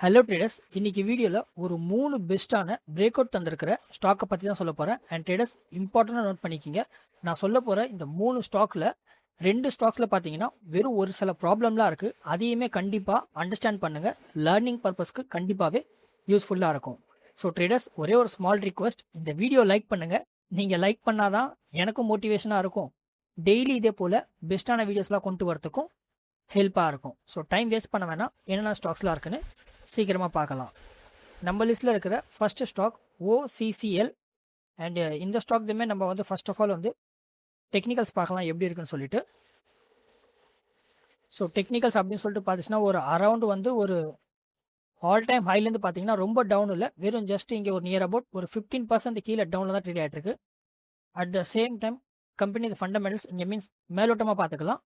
Hello traders, இன்னைக்கு வீடியோவில் ஒரு 3 பெஸ்ட்டான பிரேக் அவுட் தந்திருக்கிற ஸ்டாக்கை பற்றி தான் சொல்ல போகிறேன். அண்ட் ட்ரேடர்ஸ் இம்பார்ட்டண்டாக நோட் பண்ணிக்கிங்க. நான் சொல்ல போகிற இந்த 3 ஸ்டாக்ஸில் 2 ஸ்டாக்ஸில் பார்த்தீங்கன்னா வெறும் ஒரு சில ப்ராப்ளம்லாம் இருக்குது. அதையுமே கண்டிப்பாக அண்டர்ஸ்டாண்ட் பண்ணுங்கள். லேர்னிங் பர்பஸ்க்கு கண்டிப்பாகவே யூஸ்ஃபுல்லாக இருக்கும். ஸோ ட்ரேடர்ஸ், ஒரே ஒரு ஸ்மால் ரிக்வெஸ்ட், இந்த வீடியோ லைக் பண்ணுங்கள். நீங்கள் லைக் பண்ணாதான் எனக்கும் மோட்டிவேஷனாக இருக்கும். டெய்லி இதே போல் பெஸ்ட்டான வீடியோஸ்லாம் கொண்டு வரத்துக்கும் ஹெல்ப்பாக இருக்கும். ஸோ டைம் வேஸ்ட் பண்ண வேணாம். என்னென்ன ஸ்டாக்ஸ்லாம் இருக்குன்னு சீக்கிரமாக பார்க்கலாம். நம்ம லிஸ்ட்டில் இருக்கிற ஃபர்ஸ்ட் ஸ்டாக் OCCL. அண்ட் இந்த ஸ்டாக் நம்ம வந்து ஃபர்ஸ்ட் ஆஃப் ஆல் வந்து டெக்னிக்கல்ஸ் பார்க்கலாம் எப்படி இருக்குன்னு சொல்லிட்டு. ஸோ டெக்னிக்கல்ஸ் அப்படின்னு சொல்லிட்டு பார்த்துச்சுன்னா ஒரு அரௌண்ட் வந்து ஒரு ஆல் டைம் ஹைலேருந்து பார்த்தீங்கன்னா ரொம்ப டவுன் இல்லை, வெறும் ஜஸ்ட் இங்கே ஒரு நியர் அபவுட் ஒரு 15% கீழே டவுனில் தான் ட்ரேட் ஆகிட்டு இருக்கு. At the same time company fundamentals இங்கே மீன்ஸ் மேலோட்டமாக பார்த்துக்கலாம்.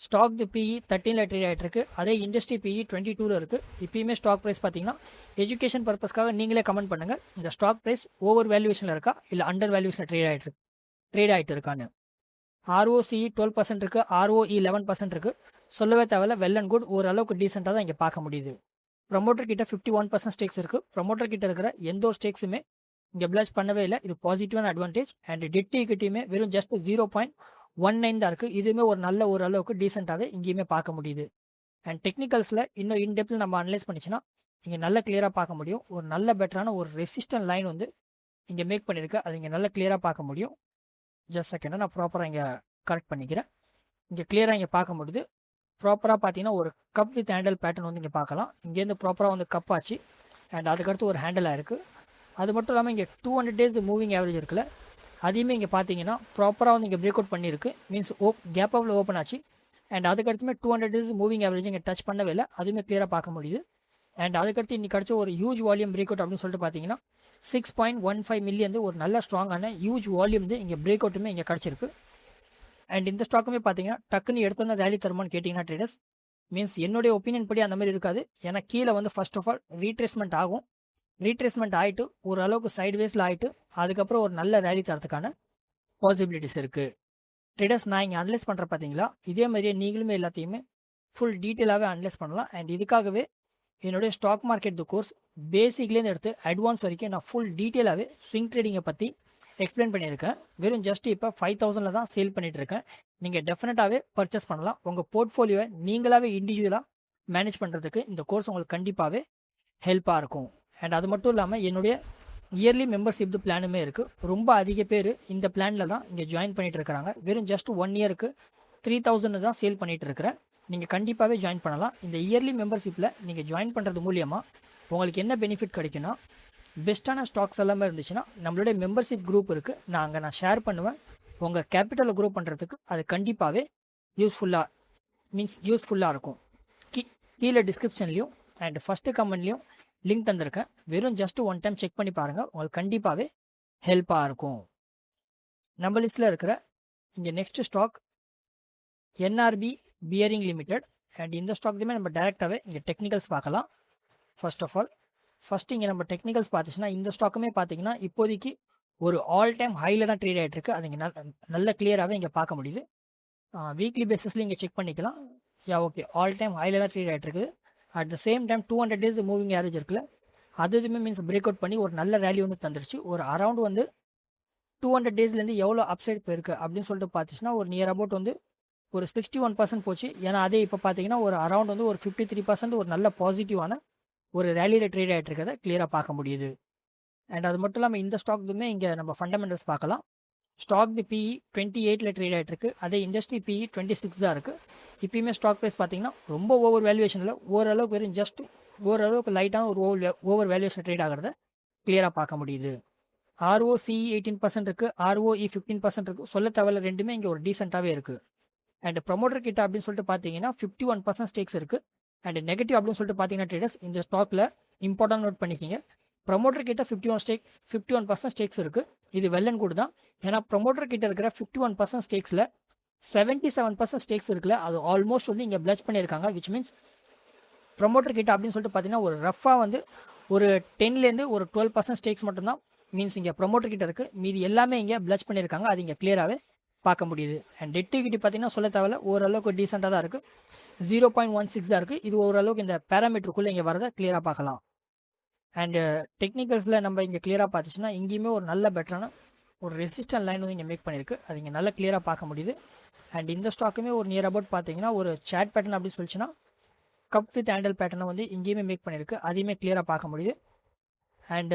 ஸ்டாக் PE 13 ட்ரேட் ஆகிட்டு இருக்கு. அதே இண்டஸ்ட்ரி PE 22 இருக்கு. இப்பயுமே ஸ்டாக் ப்ரைஸ் பார்த்தீங்கன்னா எஜுகேஷன் பர்பஸ்க்காக நீங்களே கமெண்ட் பண்ணுங்க, இந்த ஸ்டாக் ப்ரைஸ் ஓவர் வேல்யூவேஷனில் இருக்கா இல்லை அண்டர் வேல்யூவேஷனில் ட்ரேட் ஆகிட்டு இருக்கான்னு. ROCE 12% இருக்கு, ROE 11% இருக்கு. சொல்லவே தேவையில்ல, வெல் அண்ட் குட், ஓரளவுக்கு டீசெண்டாக தான் இங்கே பார்க்க முடியுது. ப்ரமோட்டர் கிட்ட 51% ஸ்டேக்ஸ் இருக்கு. ப்ரமோட்டர் கிட்ட இருக்கிற எந்த ஒரு ஸ்டேக்ஸுமே இங்கே பிளஸ் பண்ணவே இல்லை. இது பாசிட்டிவான அட்வான்டேஜ். அண்ட் டெட் ஈக்விட்டியுமே வெறும் ஜஸ்ட் 0.19 தான் இருக்குது. இதுவுமே ஒரு நல்ல ஓரளவுக்கு டீசெண்டாகவே இங்கேயுமே பார்க்க முடியுது. அண்ட் டெக்னிக்கல்ஸில் இன்னும் இன்டெப்த்தில் நம்ம அனலைஸ் பண்ணிச்சுன்னா இங்கே நல்ல கிளியராக பார்க்க முடியும். ஒரு நல்ல பெட்டரான ஒரு ரெசிஸ்டன்ட் லைன் வந்து இங்கே மேக் பண்ணியிருக்கு. அது இங்கே நல்ல கிளியராக பார்க்க முடியும். ஜஸ்ட் செகண்டாக நான் ப்ராப்பராக இங்கே கரெக்ட் பண்ணிக்கிறேன். இங்கே கிளியராக இங்கே பார்க்க முடியுது. ப்ராப்பராக பார்த்தீங்கன்னா ஒரு கப் வித் ஹேண்டல் பேட்டர்ன் வந்து இங்கே பார்க்கலாம். இங்கேருந்து ப்ராப்பராக வந்து கப் ஆச்சு. அண்ட் அதுக்கடுத்து ஒரு ஹேண்டலாக இருக்குது. அது மட்டும் இல்லாமல் இங்கே 200 days மூவிங் ஆவரேஜ் இருக்குல்ல, அதையுமே இங்கே பார்த்தீங்கன்னா ப்ராப்பராக வந்து இங்கே பிரேக் அவுட் பண்ணியிருக்கு. மீன்ஸ் கேப் அப்பில் ஓப்பன் ஆச்சு. அண்ட் அதுக்கடுத்துமே 200 days மூவிங் ஆவரேஜ் இங்கே டச் பண்ணவே இல்லை, அதுவுமே கிளியராக பார்க்க முடியுது. அண்ட் அதுக்கடுத்து இன்னைக்கு கிடச்ச ஒரு ஹியூஜ் வால்யூம் பிரேக் அவுட் அப்படின்னு சொல்லிட்டு பார்த்தீங்கன்னா 6.15 மில்லியன் ஒரு நல்ல ஸ்ட்ராங்கான ஹியூஜ் வால்யூம் இங்கே பிரேக் அவுட்டுமே இங்கே கிடச்சிருக்கு. அண்ட் இந்த ஸ்டாக்குமே பார்த்தீங்கன்னா டக்குன்னு எடுத்தோன்னா ரேலி தருமான்னு கேட்டிங்கன்னா ட்ரேடர்ஸ், மீன்ஸ் என்னுடைய ஒப்பீனியன் படி அந்த மாதிரி இருக்காது. ஏன்னா கீழே வந்து ஃபர்ஸ்ட் ஆஃப் ஆல் ரீட்ரேஸ்மெண்ட் ஆகும். ரீட்ரேஸ்மெண்ட் ஆகிட்டு ஓரளவுக்கு சைட்வேஸில் ஆகிட்டு அதுக்கப்புறம் ஒரு நல்ல ரேலி தரத்துக்கான பாசிபிலிட்டிஸ் இருக்குது. ட்ரேடர்ஸ், நான் இங்கே அனலைஸ் பண்ணுற பார்த்தீங்களா, இதே மாதிரியே நீங்களுமே எல்லாத்தையுமே ஃபுல் டீட்டெயிலாகவே அனலைஸ் பண்ணலாம். அண்ட் இதுக்காகவே என்னுடைய ஸ்டாக் மார்க்கெட் கோர்ஸ் பேசிக்லேருந்து எடுத்து அட்வான்ஸ் வரைக்கும் நான் ஃபுல் டீட்டெயிலாகவே ஸ்விங் ட்ரேடிங்கை பற்றி எக்ஸ்பிளைன் பண்ணியிருக்கேன். வெறும் ஜஸ்ட் இப்போ 5000 தான் சேல் பண்ணிட்டு இருக்கேன். நீங்கள் டெஃபினட்டாகவே பர்ச்சேஸ் பண்ணலாம். உங்கள் போர்ட்ஃபோலியோவை நீங்களாகவே இண்டிவிஜுவலாக மேனேஜ் பண்ணுறதுக்கு இந்த கோர்ஸ் உங்களுக்கு கண்டிப்பாகவே ஹெல்ப்பாக இருக்கும். அண்ட் அது மட்டும் இல்லாமல் என்னுடைய இயர்லி மெம்பர்ஷிப் பிளானுமே இருக்குது. ரொம்ப அதிக பேர் இந்த பிளானில் தான் இங்கே ஜாயின் பண்ணிட்டு இருக்கிறாங்க. வெறும் ஜஸ்ட் 1 இயருக்கு 3000 தான் சேல் பண்ணிட்டு இருக்கிறேன். நீங்கள் கண்டிப்பாகவே ஜாயின் பண்ணலாம். இந்த இயர்லி மெம்பர்ஷிப்பில் நீங்கள் ஜாயின் பண்ணுறது மூலியமாக உங்களுக்கு என்ன பெனிஃபிட் கிடைக்குன்னா, பெஸ்ட்டான ஸ்டாக்ஸ் எல்லாமே இருந்துச்சுன்னா நம்மளுடைய மெம்பர்ஷிப் குரூப் இருக்குது, நான் ஷேர் பண்ணுவேன். உங்கள் கேபிட்டலை குரூப் பண்ணுறதுக்கு அது கண்டிப்பாகவே யூஸ்ஃபுல்லாக இருக்கும். கீழே டிஸ்கிரிப்ஷன்லையும் அண்ட் ஃபஸ்ட்டு கமெண்ட்லையும் லிங்க் தந்திருக்கேன். வெறும் ஜஸ்ட் 1 டைம் செக் பண்ணி பாருங்கள், உங்களுக்கு கண்டிப்பாகவே ஹெல்ப்பாக இருக்கும். நம்ம லிஸ்ட்டில் இருக்கிற இங்கே next stock NRB bearing limited. And இந்த ஸ்டாக்லையுமே நம்ம டேரெக்டாகவே இங்கே டெக்னிக்கல்ஸ் பார்க்கலாம். ஃபர்ஸ்ட் ஆஃப் ஆல் இங்கே நம்ம டெக்னிக்கல்ஸ் பார்த்துச்சுன்னா இந்த ஸ்டாக்குமே பார்த்தீங்கன்னா இப்போதைக்கு ஒரு ஆல் டைம் ஹையில் தான் ட்ரேட் ஆகிட்டு இருக்கு. அது இங்கே நல்ல கிளியராகவே இங்கே பார்க்க முடியுது. வீக்லி பேசிஸ்ல இங்கே செக் பண்ணிக்கலாம். ஓகே, ஆல் டைம் ஹையில் தான் ட்ரேட் ஆகிட்டு இருக்குது. At the same time 200 days moving average இருக்குல்ல, அதுவுமே மீன்ஸ் பிரேக் அவுட் பண்ணி ஒரு நல்ல ரேலி வந்து தந்துருச்சு. ஒரு அரௌண்ட் வந்து 200 daysலேருந்து எவ்வளோ அப்சைட் போயிருக்கு அப்படின்னு சொல்லிட்டு பார்த்துச்சுன்னா ஒரு நியர் அபவுட் வந்து ஒரு 61% போச்சு. ஏன்னா அதே இப்போ பார்த்தீங்கன்னா ஒரு அரௌண்ட் வந்து ஒரு 53% ஒரு நல்ல பாசிட்டிவான ஒரு ரேலியில் ட்ரேட் ஆகிட்டு இருக்கிறத கிளியராக பார்க்க முடியுது. அண்ட் அது மட்டும் இல்லாமல் இந்த ஸ்டாக்குமே இங்கே நம்ம ஃபண்டமெண்டல்ஸ் பார்க்கலாம். ஸ்டாக் PE 28 ட்ரேட் ஆகிட்டு இருக்கு. அதே இண்டஸ்ட்ரி PE 26 தான் இருக்குது. இப்பயுமே ஸ்டாக் ப்ரைஸ் பார்த்தீங்கன்னா ரொம்ப ஓவர் வேல்யூவேஷனில் ஓரளவுக்கு வெறும் ஜஸ்ட் ஓரளவுக்கு லைட்டான ஒரு ஓவர் வேல்யூவேஷன் ட்ரேட் ஆகிறத கிளியராக பார்க்க முடியுது. ROCE 18% இருக்குது, ROE 15% இருக்குது. சொல்ல தேவையில்ல, ரெண்டுமே இங்கே ஒரு டீசெண்டாகவே இருக்குது. அண்ட் ப்ரமோட்டர் கிட்ட அப்படின்னு சொல்லிட்டு பார்த்தீங்கன்னா 51% ஸ்டேக்ஸ் இருக்குது. அண்ட் நெகட்டிவ் அப்படின்னு சொல்லிட்டு பார்த்தீங்கன்னா ட்ரேடர்ஸ், இந்த ஸ்டாக்கில் இம்பார்ட்டன்ட் நோட் பண்ணிக்கிங்க. ப்ரமோட்டர் கிட்ட 51% ஸ்டேக்ஸ் இருக்குது. இது வெல் அண்ட் குட் தான். ஏன்னா ப்ரமோட்டர் கிட்ட இருக்கிற 51% ஸ்டேக்ஸில் 77% ஸ்டேக்ஸ் இருக்குல்ல, அது ஆல்மோஸ்ட் வந்து இங்கே பிளச் பண்ணியிருக்காங்க. விச் மீன்ஸ் ப்ரமோட்டர் கிட்ட அப்படின்னு சொல்லிட்டு பார்த்தீங்கன்னா ஒரு ரஃபாக வந்து ஒரு 10லேருந்து ஒரு 12% ஸ்டேக்ஸ் மட்டும்தான் மீன்ஸ் இங்கே ப்ரமோட்டர் கிட்ட இருக்குது. மீதி எல்லாமே இங்கே பிளச் பண்ணியிருக்காங்க. அது இங்கே கிளியராகவே பார்க்க முடியுது. அண்ட் டெட் ஈக்விட்டி பார்த்தீங்கன்னா சொல்ல தேவையில்ல, ஓரளவுக்கு டீசெண்டாக தான் இருக்குது. 0.16 தான் இருக்குது. இது ஓரளவுக்கு இந்த பேராமீட்டருக்குள்ளே இங்கே வரதை கிளியராக பார்க்கலாம். அண்டு டெக்னிக்கல்ஸில் நம்ம இங்கே கிளியராக பார்த்துச்சுன்னா இங்கேயுமே ஒரு நல்ல பெட்டரான ஒரு ரெசிஸ்டன்ட் லைன் வந்து இங்கே மேக் பண்ணியிருக்கு. அது இங்கே நல்லா கிளியராக பார்க்க முடியுது. அண்ட் இந்த ஸ்டாக்குமே ஒரு நியர் அபவுட் பார்த்தீங்கன்னா ஒரு சேட் பேட்டர்ன் அப்படின்னு சொல்லிச்சுன்னா கப் வித் ஹேண்டல் பேட்டர்னை வந்து இங்கேயுமே மேக் பண்ணியிருக்கு. அதையுமே கிளியராக பார்க்க முடியுது. அண்ட்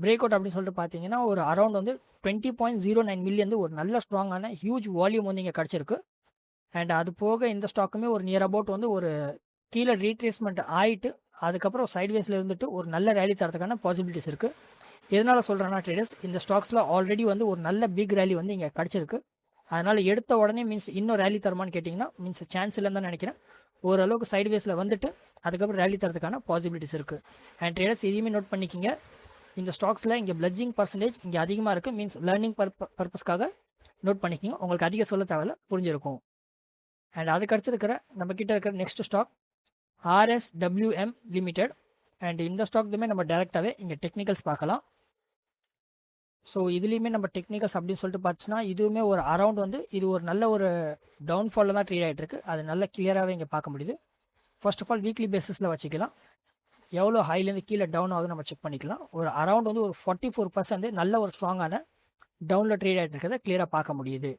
பிரேக் அவுட் அப்படின்னு சொல்லிட்டு பார்த்தீங்கன்னா ஒரு அரௌண்ட் வந்து 20.09 மில்லியன் வந்து ஒரு நல்ல ஸ்ட்ராங்கான ஹியூஜ் வால்யூம் வந்து இங்கே கிடச்சிருக்கு. அண்ட் அது போக இந்த ஸ்டாக்குமே ஒரு நியர் அபவுட் வந்து ஒரு கீழே ரீட்ரேஸ்மெண்ட் ஆகிட்டு அதுக்கப்புறம் சைட்வேஸில் இருந்துட்டு ஒரு நல்ல ரேலி தரத்துக்கான பாசிபிலிட்டிஸ் இருக்குது. எதனால் சொல்கிறேன்னா ட்ரேடர்ஸ், இந்த ஸ்டாக்ஸில் ஆல்ரெடி வந்து ஒரு நல்ல பிக் ரேலி வந்து இங்கே கிடச்சிருக்கு. அதனால் எடுத்த உடனே மீன்ஸ் இன்னும் ரேலி தருமான்னு கேட்டிங்கன்னா மீன்ஸ் சான்ஸ் இல்லைன்னு தான் நினைக்கிறேன். ஓரளவுக்கு சைட்வேஸில் வந்துட்டு அதுக்கப்புறம் ரேலி தரத்துக்கான பாசிபிலிட்டிஸ் இருக்குது. அண்ட் ட்ரேடர்ஸ் இதையுமே நோட் பண்ணிக்கிங்க, இந்த ஸ்டாக்ஸில் இங்கே பிளட்ஜிங் பர்சன்டேஜ் இங்கே அதிகமாக இருக்குது. மீன்ஸ் லேர்னிங் பர்பஸ்க்காக நோட் பண்ணிக்கிங்க. உங்களுக்கு அதிக சொல்ல தேவையில்ல, புரிஞ்சிருக்கும். அண்ட் அதுக்கடுத்து இருக்கிற நம்ம கிட்ட இருக்கிற next stock RSWM limited. And இந்த ஸ்டாக்துமே நம்ம டேரெக்டாகவே இங்கே டெக்னிக்கல்ஸ் பார்க்கலாம். ஸோ இதுலேயுமே நம்ம டெக்னிக்கல்ஸ் அப்படின்னு சொல்லிட்டு பார்த்துச்சுன்னா இதுவுமே ஒரு அரௌண்ட் வந்து இது ஒரு நல்ல ஒரு டவுன்ஃபாலில் தான் ட்ரேட் ஆகிட்டு இருக்கு. அது நல்ல கிளியராகவே இங்கே பார்க்க முடியுது. ஃபர்ஸ்ட் ஆஃப் ஆல் வீக்லி பேசிஸில் வச்சுக்கலாம். எவ்வளோ ஹைலேருந்து கீழே டவுன் ஆகுது நம்ம செக் பண்ணிக்கலாம். ஒரு அரௌண்ட் வந்து ஒரு 44% நல்ல ஒரு ஸ்ட்ராங்கான டவுனில் ட்ரேட் ஆகிட்டு இருக்கிறத கிளியராக பார்க்க முடியுது.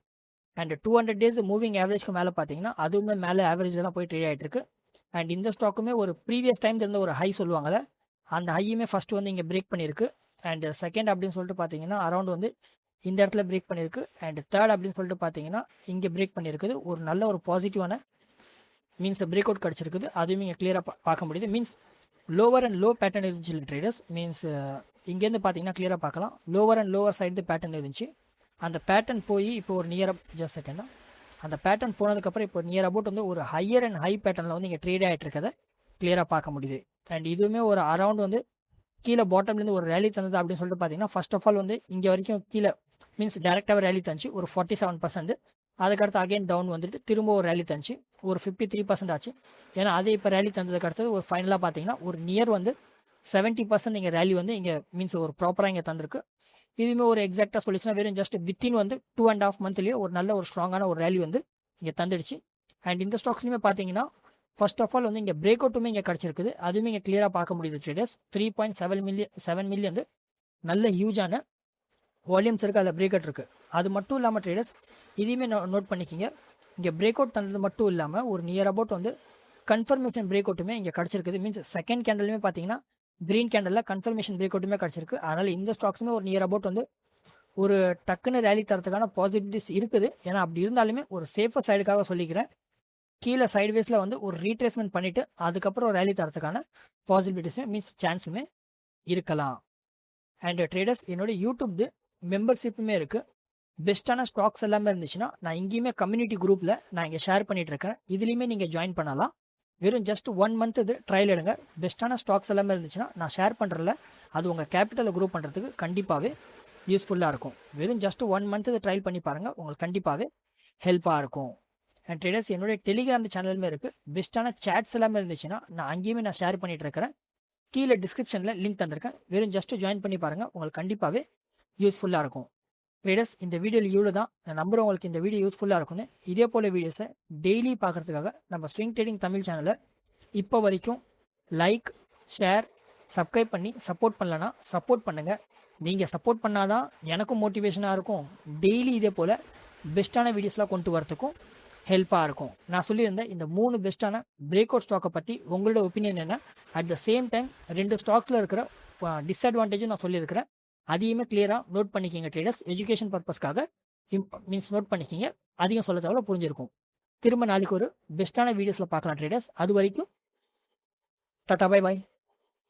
அண்ட் 200 டேஸ் மூவிங் ஆவரேஜ்க்கு மேலே பார்த்தீங்கன்னா அதுவுமே மேலே ஆவரேஜ் தான் போய் ட்ரேட் ஆகிட்டு இருக்கு. அண்ட் இந்த ஸ்டாக்குமே ஒரு ப்ரீவியஸ் டைம் இருந்த ஒரு ஹை சொல்லுவாங்கள்ல, அந்த ஹையுமே ஃபஸ்ட்டு வந்து இங்கே பிரேக் பண்ணியிருக்கு. அண்ட் செகண்ட் அப்படின்னு சொல்லிட்டு பார்த்தீங்கன்னா அரௌண்ட் வந்து இந்த இடத்துல பிரேக் பண்ணியிருக்கு. அண்ட் தேர்ட் அப்படின்னு சொல்லிட்டு பார்த்தீங்கன்னா இங்கே பிரேக் பண்ணியிருக்குது. ஒரு நல்ல ஒரு பாசிட்டிவான மீன்ஸ் பிரேக் அவுட் கிடச்சிருக்குது. அதுவுமே இங்கே கிளியராக பார்க்க முடியுது. Means lower and low pattern இருந்துச்சு இல்லை ட்ரேடர்ஸ். மீன்ஸ் இங்கேருந்து பார்த்தீங்கன்னா கிளியராக பார்க்கலாம். Lower and lower side pattern இருந்துச்சு. அந்த பேட்டர்ன் போய் இப்போ ஒரு நியர் ஜஸ்ட் செகண்டா அந்த பேட்டர்ன் போனதுக்கப்புறம் இப்போ நியர் அபவுட் வந்து ஒரு ஹையர் அண்ட் ஹை பேட்டர்னில் வந்து இங்கே ட்ரேட் ஆகிட்டு இருக்கிறத கிளியராக பார்க்க முடியுது. அண்ட் இதுவுமே ஒரு அரௌண்ட் வந்து கீழே பாட்டம்லேருந்து ஒரு ரேலி தந்தது அப்படின்னு சொல்லிட்டு பார்த்தீங்கன்னா ஃபர்ஸ்ட் ஆஃப் ஆல் வந்து இங்கே வரைக்கும் கீழே மீன்ஸ் டேரெக்டாக ரேலி தந்துச்சு ஒரு 47%. அதுக்கடுத்து அகைன் டவுன் வந்துட்டு திரும்ப ஒரு ரேலி தந்துச்சு ஒரு 53% ஆச்சு. ஏன்னா அதே இப்போ ரேலி தந்ததுக்கு அடுத்தது ஒரு ஃபைனலாக பார்த்தீங்கன்னா ஒரு நியர் வந்து 70% இங்கே ரேலி வந்து இங்கே மீன்ஸ் ஒரு ப்ராப்பராக இங்கே தந்திருக்கு. இதுவுமே ஒரு எக்ஸாக்டாக சொல்லிச்சுன்னா வெறும் ஜஸ்ட் வித்தின் வந்து 2.5 மந்த்லேயே ஒரு நல்ல ஒரு ஸ்ட்ராங்கான ஒரு ரேலி வந்து இங்கே தந்துடுச்சு. அண்ட் இந்த ஸ்டாக்ஸ்லையுமே பார்த்தீங்கன்னா ஃபர்ஸ்ட் ஆஃப் ஆல் வந்து இங்கே பிரேக் அவுட்டுமே இங்கே கிடச்சிருக்குது. அதுவுமே இங்கே கிளியராக பார்க்க முடியுது ட்ரேடர்ஸ். 3.7 மில்லியன் வந்து நல்ல ஹியூஜான வால்யூம்ஸ் இருக்குது, அதில் பிரேக் அவுட் இருக்குது. அது மட்டும் இல்லாமல் ட்ரேடர்ஸ் இதையுமே நோட் பண்ணிக்கிங்க, இங்கே பிரேக் அவுட் தந்தது மட்டும் இல்லாமல் ஒரு நியர் அபவுட் வந்து கன்ஃபர்மேஷன் பிரேக் அவுட்டுமே இங்கே கிடச்சிருக்குது. மீன்ஸ் செகண்ட் கேண்டலுமே பார்த்தீங்கன்னா கிரீன் கேண்டலில் கன்ஃபர்மேஷன் பிரேக் அவுட்டுமே கிடச்சிருக்கு. அதனால் இந்த ஸ்டாக்ஸுமே ஒரு நியர் அபவுட் வந்து ஒரு டக்குன்னு ரேலி தரத்துக்கான பாசிபிலிட்டிஸ் இருக்குது. ஏன்னா அப்படி இருந்தாலுமே ஒரு சேஃபர் சைடுக்காக சொல்லிக்கிறேன், கீழே சைட்வேஸில் வந்து ஒரு ரீட்ரேஸ்மெண்ட் பண்ணிவிட்டு அதுக்கப்புறம் ரேலி தரத்துக்கான பாசிபிலிட்டிஸுமே மீன்ஸ் சான்ஸுமே இருக்கலாம். அண்ட் ட்ரேடர்ஸ் என்னோட யூடியூப் மெம்பர்ஷிப்புமே இருக்குது. பெஸ்ட்டான ஸ்டாக்ஸ் எல்லாமே இருந்துச்சுன்னா நான் இங்கேயுமே கம்யூனிட்டி குரூப்பில் நான் இங்கே ஷேர் பண்ணிகிட்டு இருக்கேன். இதுலேயுமே நீங்கள் ஜாயின் பண்ணலாம். வெறும் ஜஸ்ட் 1 மந்த் இது ட்ரையல் எடுங்க. பெஸ்ட்டான ஸ்டாக்ஸ் எல்லாமே இருந்துச்சுன்னா நான் ஷேர் பண்ணுறதில்ல, அது உங்கள் கேபிட்டலை க்ரோ பண்ணுறதுக்கு கண்டிப்பாகவே யூஸ்ஃபுல்லாக இருக்கும். வெறும் ஜஸ்ட் 1 மந்த் இது ட்ரையல் பண்ணி பாருங்கள், உங்களுக்கு கண்டிப்பாகவே ஹெல்ப்பாக இருக்கும். அண்ட் ட்ரேடர்ஸ் என்னுடைய டெலிகிராம் சேனலுமே இருக்குது. பெஸ்ட்டான சேட்ஸ் எல்லாமே இருந்துச்சுன்னா நான் அங்கேயுமே நான் ஷேர் பண்ணிகிட்டு இருக்கிறேன். கீழே டிஸ்கிரிப்ஷனில் லிங்க் தந்திருக்கேன். வெறும் ஜஸ்ட் ஜாயின் பண்ணி பாருங்கள், உங்களுக்கு கண்டிப்பாகவே யூஸ்ஃபுல்லாக இருக்கும். ட்ரேடர்ஸ் இந்த வீடியோவில் இவ்வளோ தான். நான் நம்புகிறேன் உங்களுக்கு இந்த வீடியோ யூஸ்ஃபுல்லாக இருக்கும்னு. இதே போல் வீடியோஸை டெய்லி பார்க்குறதுக்காக நம்ம ஸ்விங் ட்ரேடிங் தமிழ் சேனலை இப்போ வரைக்கும் லைக், ஷேர், சப்ஸ்கிரைப் பண்ணி சப்போர்ட் பண்ணலன்னா சப்போர்ட் பண்ணுங்கள். நீங்கள் சப்போர்ட் பண்ணாதான் எனக்கும் மோட்டிவேஷனாக இருக்கும். டெய்லி இதே போல் பெஸ்ட்டான வீடியோஸ்லாம் கொண்டு வரத்துக்கும் ஹெல்ப்பாக இருக்கும். நான் சொல்லியிருந்தேன் இந்த 3 பெஸ்ட்டான பிரேக் அவுட் ஸ்டாக்கை பற்றி உங்களோட ஒப்பீனியன் என்ன. அட் த சேம் டைம் 2 ஸ்டாக்ஸில் இருக்கிற டிஸ்அட்வான்டேஜும் நான் சொல்லியிருக்கிறேன். அதையுமே கிளியராக நோட் பண்ணிக்கிங்க ட்ரேடர்ஸ். எஜுகேஷன் பர்பஸ்க்காக மீன்ஸ் நோட் பண்ணிக்கிங்க. அதிகம் சொல்ல தேவை, புரிஞ்சிருக்கும். திரும்ப நாளைக்கு ஒரு பெஸ்ட்டான வீடியோஸில் பார்க்கலாம் ட்ரேடர்ஸ். அது வரைக்கும் டாடா, பை பாய்.